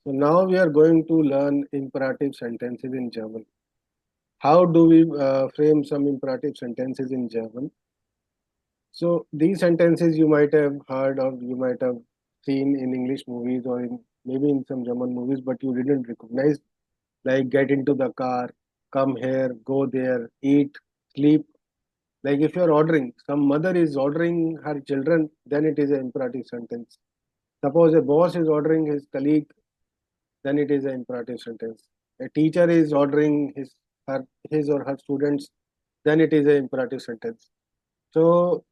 So now we are going to learn imperative sentences in German. How do we frame some imperative sentences in German? So these sentences you might have heard or you might have seen in English movies or in maybe in some German movies, but you didn't recognize, like get into the car, come here, go there, eat, sleep. Like if you're ordering, some mother is ordering her children, then it is an imperative sentence. Suppose a boss is ordering his colleague, then it is an imperative sentence. A teacher is ordering his or her students, then it is an imperative sentence. So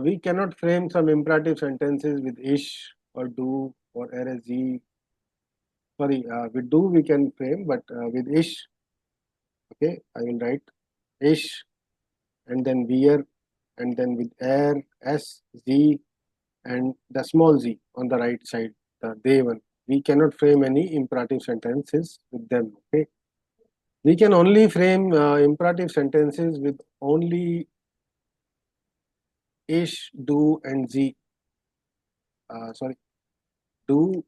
we cannot frame some imperative sentences with ish or do or rsg. Sorry, with do we can frame, but with ish, okay, I will write ish and then wear and then with air, s, z, and the small z on the right side, the they one. We cannot frame any imperative sentences with them. Okay, we can only frame imperative sentences with only ish, do, and z. Sorry, do,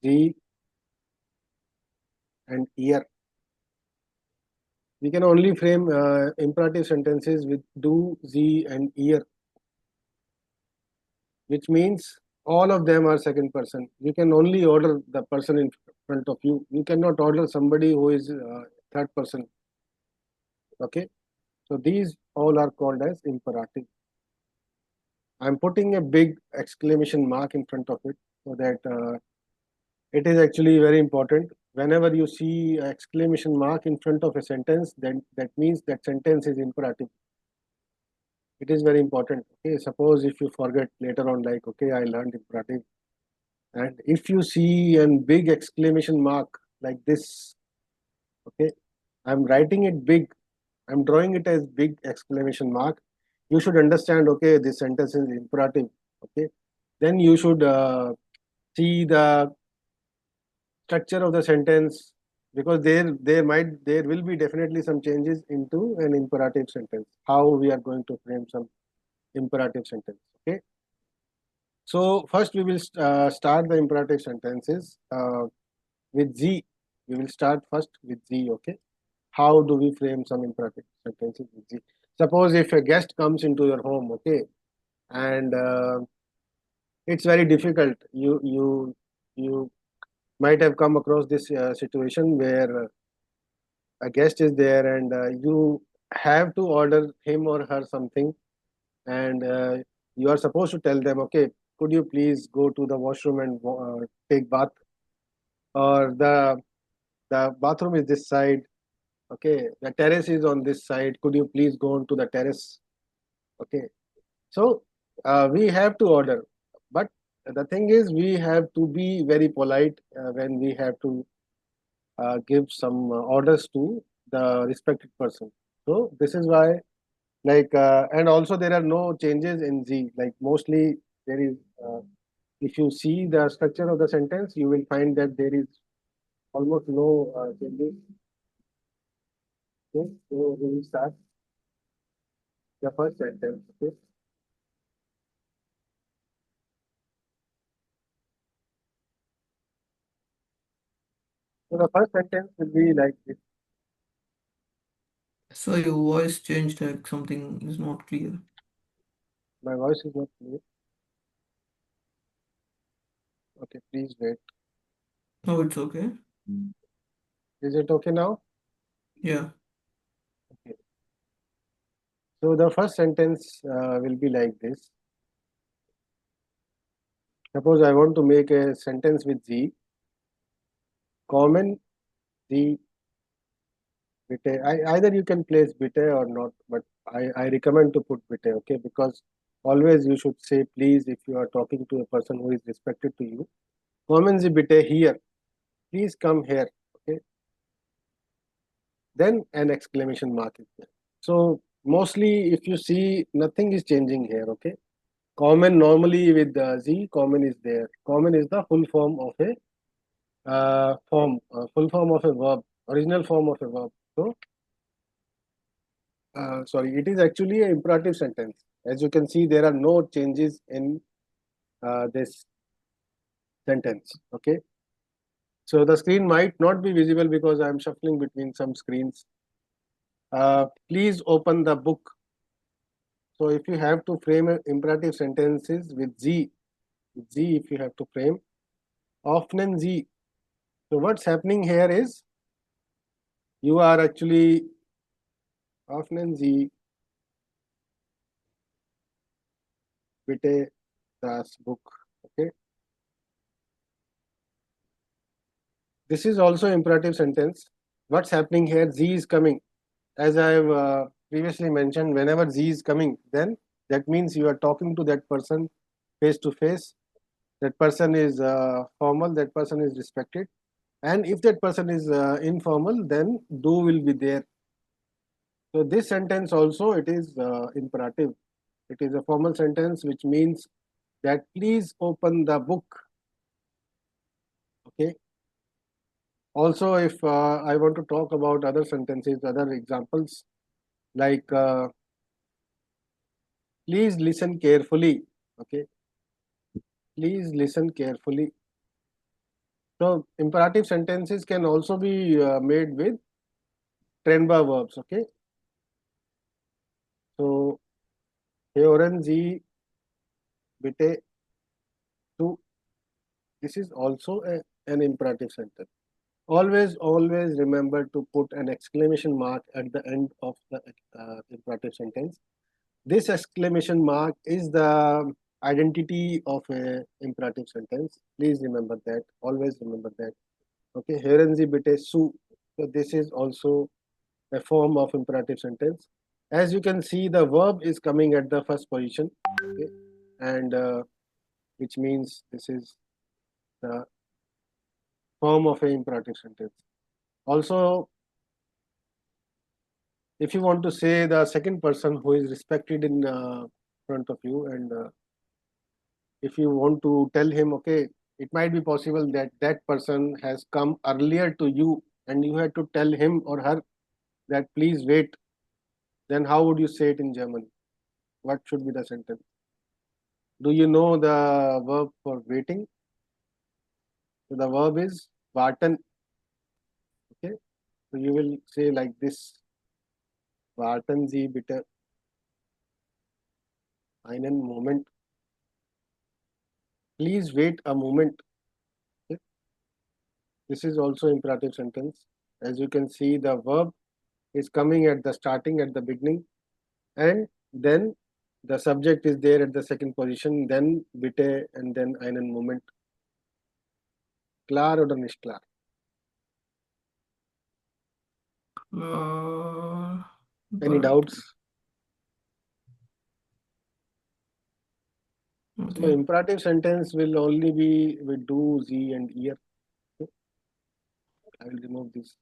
z, and ear. We can only frame imperative sentences with do, z, and ear, which means all of them are second person. You can only order the person in front of you. You cannot order somebody who is third person. Okay, so these all are called as imperative. I'm putting a big exclamation mark in front of it so that it is actually very important. Whenever you see an exclamation mark in front of a sentence, then that means that sentence is imperative. It is very important. Okay, suppose if you forget later on, like, okay, I learned imperative, and if you see a big exclamation mark like this, okay, I'm writing it big, I'm drawing it as big exclamation mark. You should understand, okay, this sentence is imperative. Okay, then you should see the structure of the sentence, because there will be definitely some changes into an imperative sentence. How we are going to frame some imperative sentence. Okay, so first we will start the imperative sentences with Z. We will start first with Z. Okay, how do we frame some imperative sentences with Z? Suppose if a guest comes into your home, okay, and it's very difficult. You might have come across this situation where a guest is there and you have to order him or her something, and you are supposed to tell them, okay, could you please go to the washroom and take bath, or the bathroom is this side, okay, the terrace is on this side, could you please go on to the terrace. Okay, so we have to order, but the thing is we have to be very polite when we have to give some orders to the respected person. So this is why, like, and also there are no changes in Z. Like mostly there is, if you see the structure of the sentence, you will find that there is almost no changes. Okay, so we will start the first sentence. Okay, so the first sentence will be like this. So your voice changed, like something is not clear. My voice is not clear. Okay, please wait. Oh, it's okay. Is it okay now? Yeah. Okay. So the first sentence will be like this. Suppose I want to make a sentence with Z, common Z bite. Either you can place bite or not, but I recommend to put bite, okay? Because always you should say please if you are talking to a person who is respected to you. Common Z bite here. Please come here. Okay. Then an exclamation mark is there. So mostly if you see nothing is changing here, okay? Common normally with the Z, common is there. Common is the full form of a full form of a verb, original form of a verb. So sorry, it is actually an imperative sentence. As you can see, there are no changes in this. sentence. Okay. So the screen might not be visible because I am shuffling between some screens. Please open the book. So if you have to frame imperative sentences with Z if you have to frame, often Z. So what's happening here is you are actually often Z bete das book. Okay. This is also imperative sentence. What's happening here? Z is coming. As I have previously mentioned, whenever Z is coming, then that means you are talking to that person face to face. That person is formal, that person is respected. And if that person is informal, then do will be there. So this sentence also, it is imperative. It is a formal sentence which means that please open the book. Okay. Also, if I want to talk about other sentences, other examples, like please listen carefully. Okay. Please listen carefully. So imperative sentences can also be made with trend-by verbs. Okay. So Heoren ji bete tu. This is also an imperative sentence. Always remember to put an exclamation mark at the end of the imperative sentence. This exclamation mark is the identity of a imperative sentence. Please remember that. Always remember that. Okay. Heoren ji bete su. So this is also a form of imperative sentence. As you can see, the verb is coming at the first position, okay, and which means this is the form of an imperative sentence. Also, if you want to say the second person who is respected in front of you, and if you want to tell him, okay, it might be possible that that person has come earlier to you, and you had to tell him or her that please wait. Then how would you say it in German? What should be the sentence? Do you know the verb for waiting? So the verb is warten. Okay. So you will say like this: Warten Sie bitte einen Moment. Please wait a moment. Okay. This is also imperative sentence. As you can see, the verb is coming at the starting, at the beginning, and then the subject is there at the second position. Then bitte and then einen Moment. Klar oder nicht klar? Any But doubts? So okay. imperative sentence will only be with do, Z, and ear. Okay. I will remove this.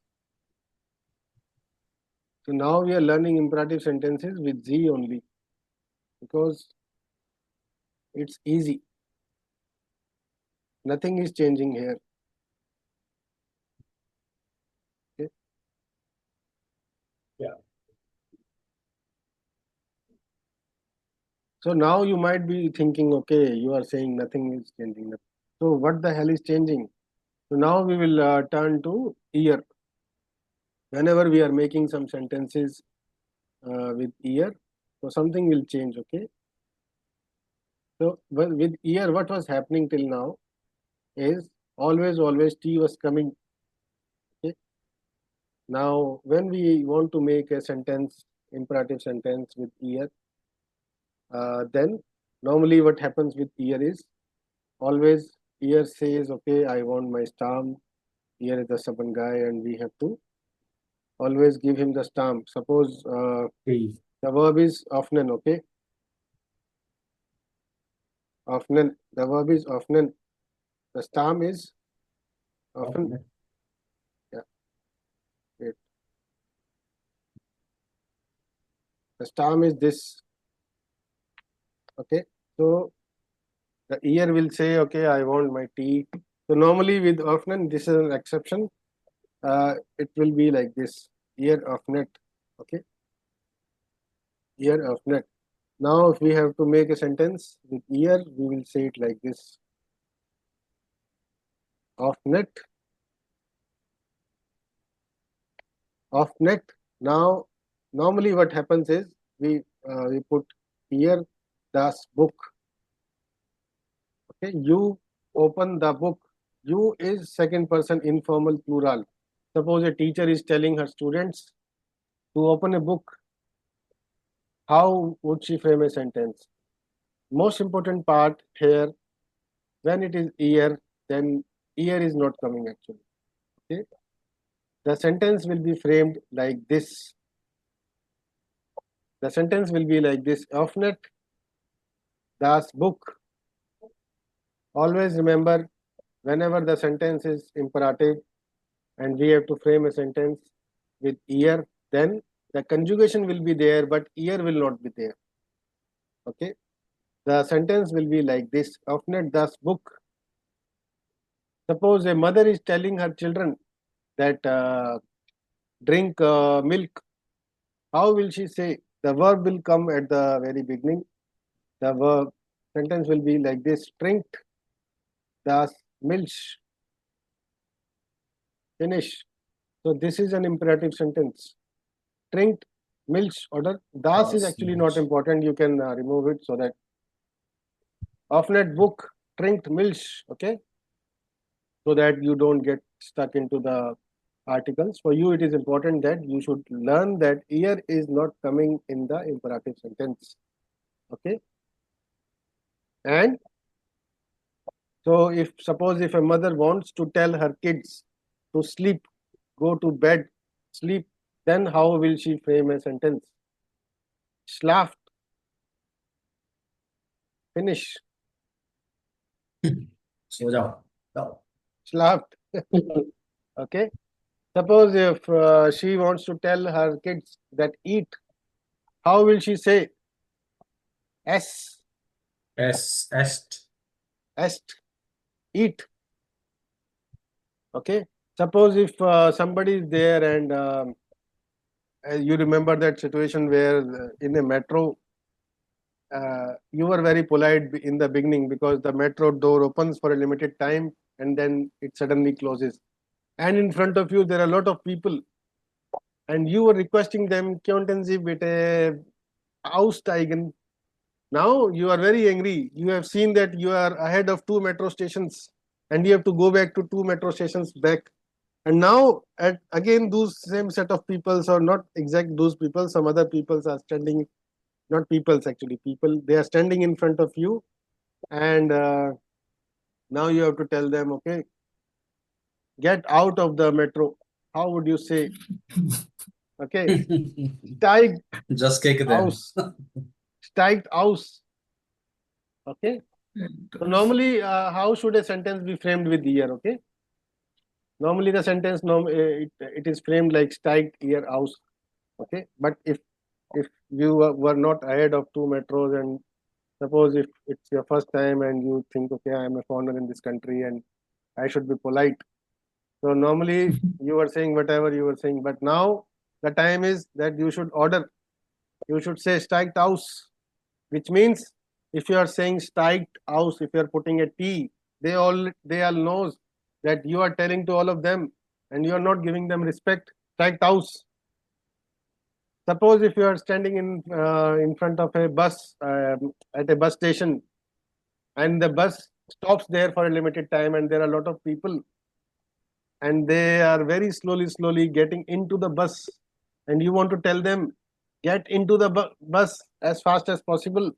So now we are learning imperative sentences with Z only because it's easy. Nothing is changing here. Okay. Yeah. So now you might be thinking, okay, you are saying nothing is changing. So what the hell is changing? So now we will turn to ear. Whenever we are making some sentences with ear, so something will change. Okay. So with ear, what was happening till now is always T was coming. Okay. Now, when we want to make a sentence, imperative sentence with ear, then normally what happens with ear is always ear says, okay, I want my stamp. Ear is the stubborn guy, and we have to always give him the stamp. Suppose Please. the verb is often, okay? Often, the verb is often. The stamp is often. Yeah, wait. The stamp is this. Okay, so the ear will say, okay, I want my tea. So normally with often, this is an exception. It will be like this: ear of net. Okay, ear of net. Now, if we have to make a sentence with ear, we will say it like this: Offnet. Offnet. Now, normally what happens is we put here das book. Okay, you open the book. You is second person informal plural. Suppose a teacher is telling her students to open a book. How would she frame a sentence? Most important part here, when it is ear, then ear is not coming actually. Okay, the sentence will be framed like this. The sentence will be like this: Öffnet das book. Always remember, whenever the sentence is imperative and we have to frame a sentence with ear, then the conjugation will be there, but ear will not be there. Okay, the sentence will be like this: Öffnet das book. Suppose a mother is telling her children that drink milk. How will she say? The verb will come at the very beginning. The verb sentence will be like this: trinkt das Milch. Finish. So this is an imperative sentence. Trinkt Milch order. Das is Das actually not Milch. important. You can remove it so that Offnet book trinkt Milch. Okay, so that you don't get stuck into the articles. For you, it is important that you should learn that ear is not coming in the imperative sentence. Okay, and so if suppose if a mother wants to tell her kids to sleep, go to bed, sleep, then how will she frame a sentence? Schlaft. Finish. So down. Down. Schlaft. Okay. Suppose if she wants to tell her kids that eat, how will she say? S. Es est. Est. Eat. Okay. Suppose if somebody is there and you remember that situation where in a metro you were very polite in the beginning because the metro door opens for a limited time and then it suddenly closes. And in front of you, there are a lot of people, and you were requesting them, "Kyontenzi bete, aussteigen." Now you are very angry. You have seen that you are ahead of two metro stations, and you have to go back to two metro stations back. And now, again, those same set of people, or not exact those people, some other peoples are standing, not peoples actually, people, they are standing in front of you, and now you have to tell them, okay, get out of the metro. How would you say? Okay, steigt Just kick them. aus, steigt aus. Okay, so normally, how should a sentence be framed with ear? Okay, normally the sentence it is framed like steigt ear aus. Okay, but if you were not ahead of two metros, and suppose if it's your first time and you think, okay, I am a foreigner in this country and I should be polite. So normally you were saying whatever you were saying, but now the time is that you should order. You should say steigt aus, which means if you are saying steigt aus, if you are putting a T, they all knows that you are telling to all of them and you are not giving them respect. Steigt aus. Suppose if you are standing in front of a bus at a bus station and the bus stops there for a limited time and there are a lot of people and they are very slowly getting into the bus and you want to tell them get into the bus as fast as possible.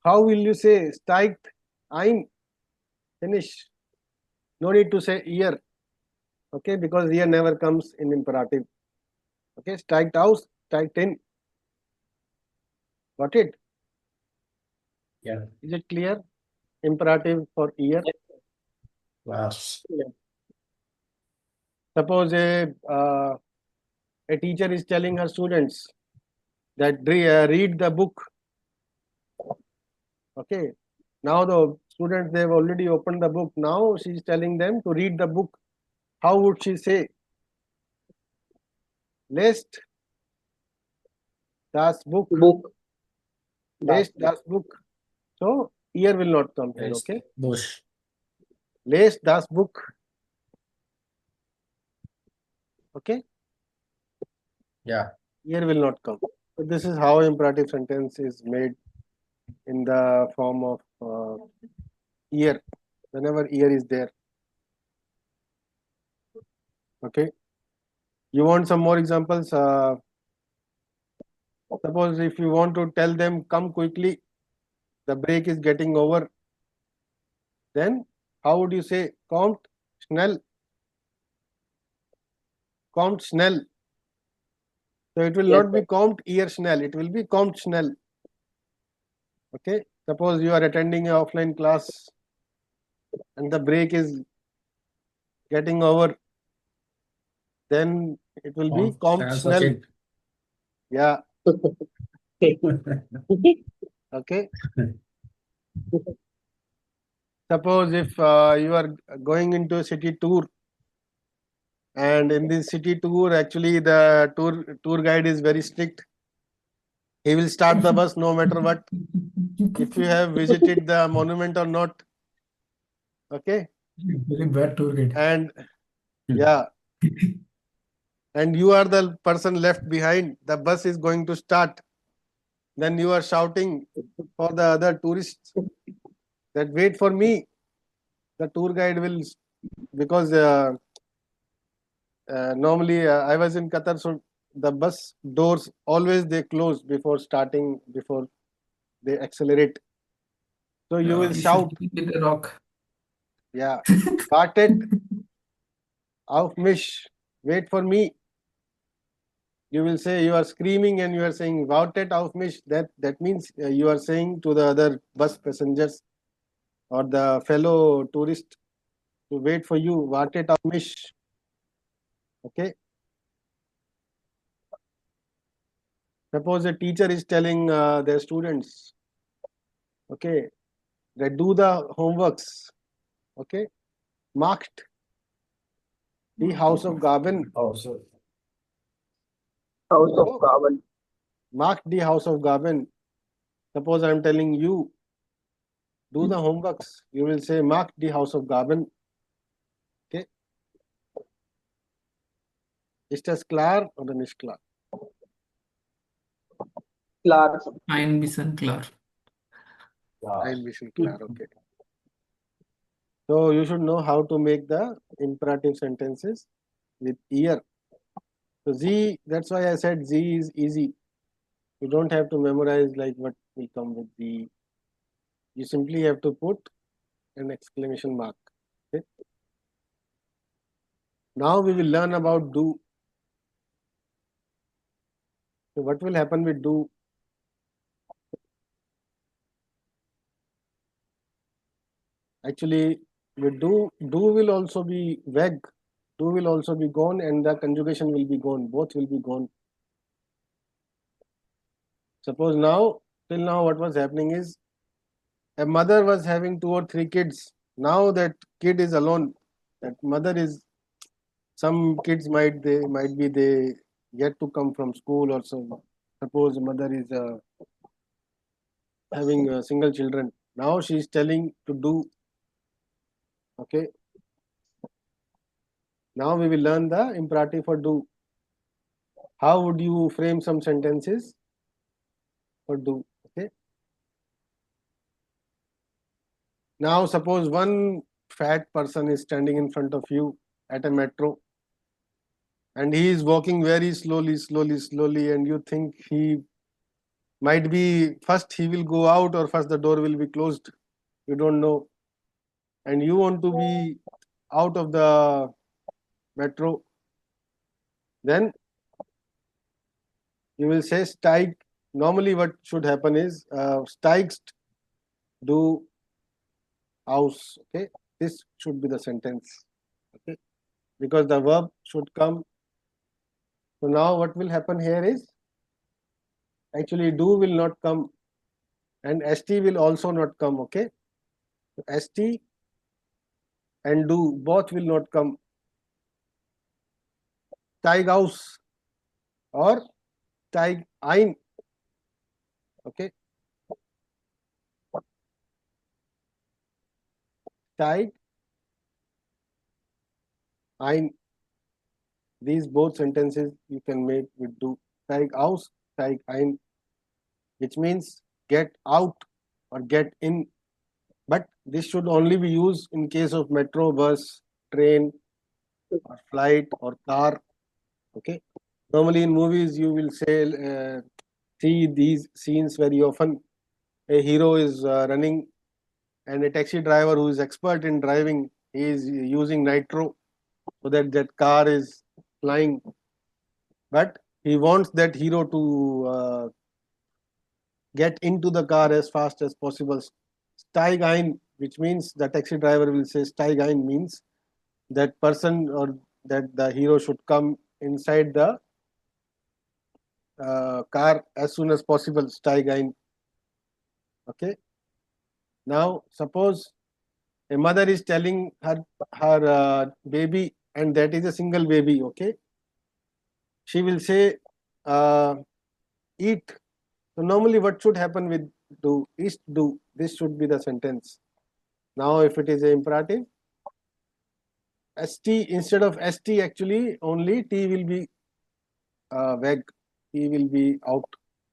How will you say steigt ein? Finish. No need to say ear. Okay, because ear never comes in imperative. Okay, steigt aus, steigt in. Got it? Yeah. Is it clear? Imperative for ear. Class. Suppose a teacher is telling her students that read the book. Okay. Now the students, they've already opened the book. Now she's telling them to read the book. How would she say? Lest das book. Book. Lest das book. So ear will not come here. Yes. Okay. Bush. Lest das book. Okay, Yeah. ear will not come. So this is how imperative sentence is made in the form of ear. Whenever ear is there. Okay. You want some more examples? Suppose if you want to tell them come quickly, the break is getting over. Then how would you say kommt schnell? Kommt schnell. So it will Yes, not be kommt ear schnell. It will be kommt schnell. Okay. Suppose you are attending an offline class and the break is getting over. Then it will be kommt schnell. Sachin. Yeah. sir. Okay. Suppose if you are going into a city tour, and in this city tour, actually the tour guide is very strict. He will start the bus no matter what. If you have visited the monument or not. Okay. Very bad tour guide. And yeah, and you are the person left behind. The bus is going to start. Then you are shouting for the other tourists that wait for me. The tour guide will, because normally I was in Qatar, so the bus doors always they close before starting, before they accelerate. So you will You shout, should hit a rock. yeah, wartet auf mich, wait for me. You will say you are screaming and you are saying wartet auf mich. That means you are saying to the other bus passengers or the fellow tourist to wait for you, wartet auf mich. Okay. Suppose a teacher is telling their students, okay, that do the homeworks. Okay, marked the house of Gaben. Oh, so House of No, carbon. marked the house of Gaben. Suppose I am telling you, do the homeworks. You will say mark the house of Gaben. Okay, ist das klar oder nicht klar? Klar. Ein bisschen klar. Ein bisschen klar. Okay. So you should know how to make the imperative sentences with ear. So Z, that's why I said Z is easy. You don't have to memorize like what will come with Z. You simply have to put an exclamation mark. Okay. Now we will learn about do. So what will happen with do? Actually, with do will also be weg. Do will also be gone and the conjugation will be gone. Both will be gone. Suppose now, till now what was happening is a mother was having 2 or 3 kids. Now that kid is alone. That mother is, some kids might be they yet to come from school or so. Suppose mother is having single children. Now she is telling to do. Okay. Now we will learn the imperative for do. How would you frame some sentences for do? Okay. Now suppose one fat person is standing in front of you at a metro and he is walking very slowly, and you think he might be first he will go out or first the door will be closed. You don't know. And you want to be out of the metro. Then you will say steig. Normally what should happen is steigst du aus. Okay. This should be the sentence. Okay. Because the verb should come. So now what will happen here is actually do will not come and st will also not come. Okay. So st and do both will not come. Steig aus or steig ein. Okay. Steig ein. these both sentences you can make with do. Steig aus, steig ein, which means get out or get in. But this should only be used in case of metro, bus, train, or flight, or car. Okay. Normally in movies you will see these scenes very often. A hero is running, and a taxi driver who is expert in driving, he is using nitro so that that car is flying. But he wants that hero to get into the car as fast as possible. Steig ein, which means the taxi driver will say steig ein means that person or that the hero should come inside the car as soon as possible. Steig ein. Okay. Now suppose a mother is telling her baby, and that is a single baby. Okay. She will say eat. So normally what should happen with do is do. This should be the sentence. Now if it is an imperative, st instead of st, actually only t will be weg. T will be out,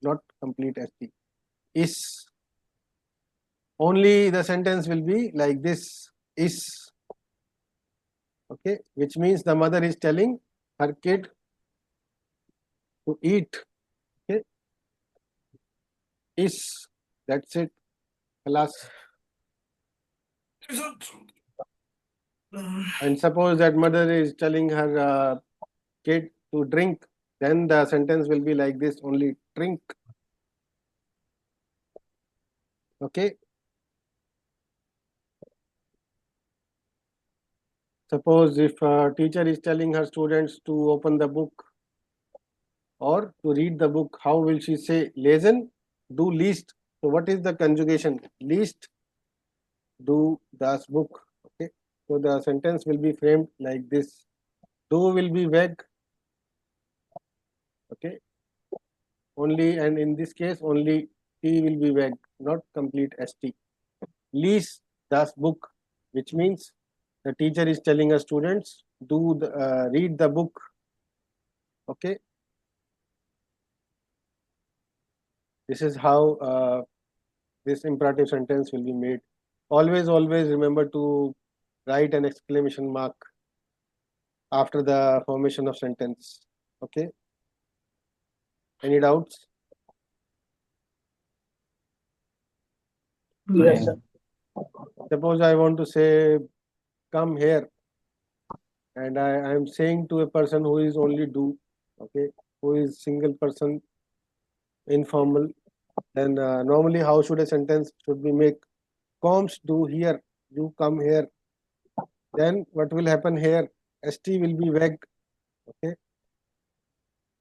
not complete st. Is only the sentence will be like this, is. Okay, which means the mother is telling her kid to eat. Okay, is, that's it. Class. And suppose that mother is telling her kid to drink, then the sentence will be like this, only drink. Okay. Suppose if a teacher is telling her students to open the book or to read the book, how will she say? Lesen, do least. So what is the conjugation? Least, do das book. Okay. So the sentence will be framed like this. Do will be weg. Okay. Only, and in this case only t will be weg, not complete st. Least das book, which means the teacher is telling her students read the book. Okay. This is how this imperative sentence will be made. Always remember to write an exclamation mark after the formation of sentence. Okay. Any doubts? Yes, sir. Suppose I want to say come here, and I am saying to a person who is only do, okay, who is single person, informal, then normally how should a sentence should be make? Comes do here, you come here. Then what will happen here? St will be weg. Okay.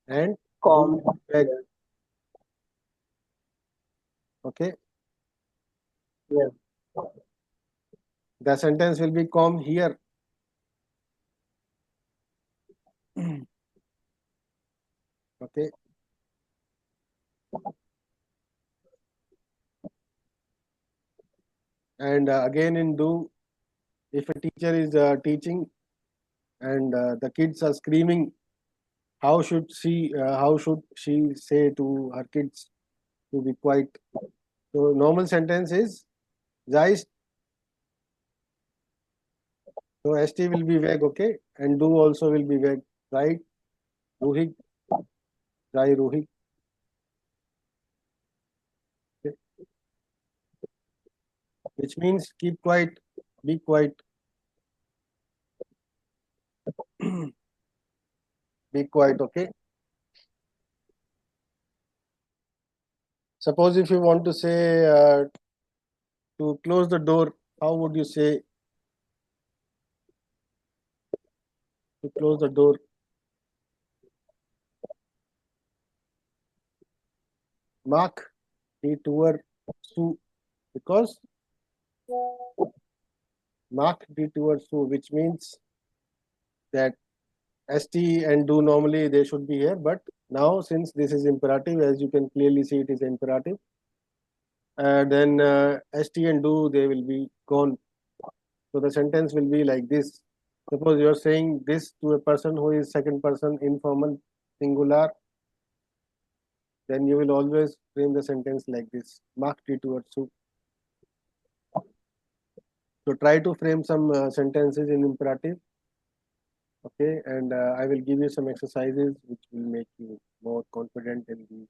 And Com. do weg. Okay. Yeah. The sentence will be come here. Okay. And again in do, if a teacher is teaching and the kids are screaming, how should she say to her kids to be quiet? So normal sentence is sei. So st will be weg, okay, and do also will be weg, right? Ruhig, sei ruhig. Okay. Which means keep quiet, be quiet. Be quiet, okay. Suppose if you want to say to close the door, how would you say to close the door? Mark die Tür zu, because mark die Tür zu, which means that st and do normally they should be here, but now since this is imperative, as you can clearly see it is imperative, then st and do they will be gone. So the sentence will be like this: Suppose you are saying this to a person who is second person informal singular, then you will always frame the sentence like this: Mark tea towards soup. So try to frame some sentences in imperative. Okay, and I will give you some exercises which will make you more confident in these